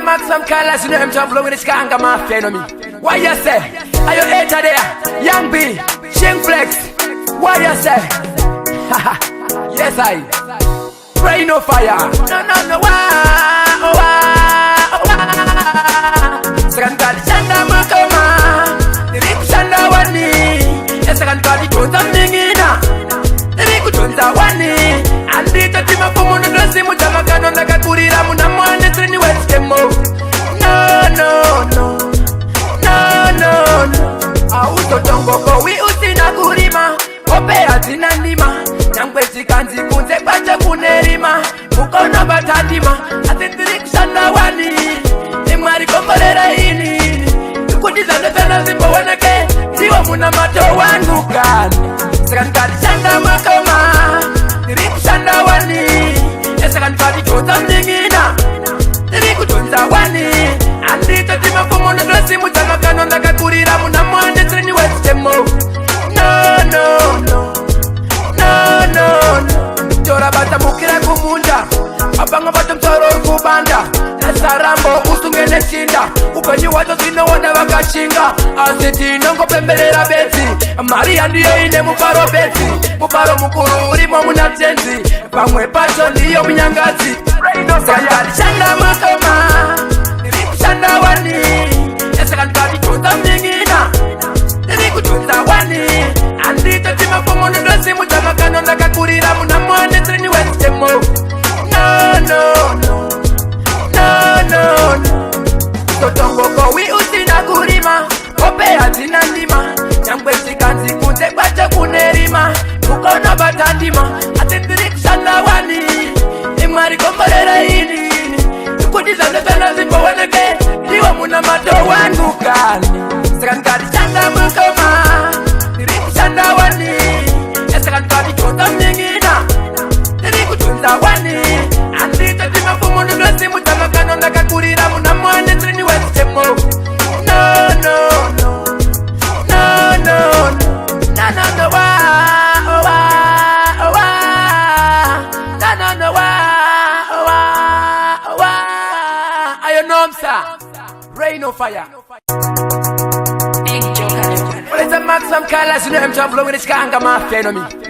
mark some colors, you know him to flow with the skanga mafia, you know me. What you say? Are you hater there? Young B, Shing Flex. What you say? Haha, yes I. Rain no fire. No, Second call, Shanda Makoma. The Rip Shanda Wani. The second call, the Jota Mingina. The Riku Jota Wani. And the Tatima Pomo, the Simu Tamakano, the Kakurira Munamo, and the Trini West Kemo. No. Auto Tongo, we Usina Kurima. Opera Zinandima. Nangwezi Kanzi Kunze Bacha Kunerima. Mukona Batandima. Atendrik Shanda Wani. Imari Komorera ini. Tukutiza Nefena Zimbo Wanake. Siwa Munamato Wanukani. Second card Shanda Makoma. Rip Shanda Wani. Second card Jota Mingina. Riku Jota Wani. Andita Tima Pomono Dresi Mutamakano Nakakurira Munamo and the Trini West Demo. No. Jora bata mukira kumunda. Abanga bata mtoro kubanda. Nasarambo usungene chinda. Upenyi wato zino wana wakachinga. Asiti nongo pembelera beti. Maria ndiye ine muparo beti. Muparo mukuru urimo munatenzi. Pamwe pacho ndiyo mnyangazi. Sakandari Shanda Makoma. Riku Shanda Wani. Sakandari Jota Mingina. Riku Jota Wani. Andita Tima Pomo Ndrasi Mutamakano Nakakurira Munamo and the Trini West Demo. No. Totongo ko we Usina Kurima. Opea Zinandima. Nyangwezi Kanzi Kunze Bacha Kunerima. Mukona Batandima. Atendrik Shanda Wani. Imari Komorera ini. Tukutiza Nefena Zimbo Wanake. Diwa Munamato Wanukani. Second card Shanda Makoma. Rip Shanda Wani. Second card Jota Mingina. Riku Jota Wani. Andita Tima Pomo Ndrasi Mutamakano Nakakurira Munamo and the Trini West Demo. No. I know sir. Rain no fire. Well, it's a max some colors, you know him to flow with the skanga mafia, you know me.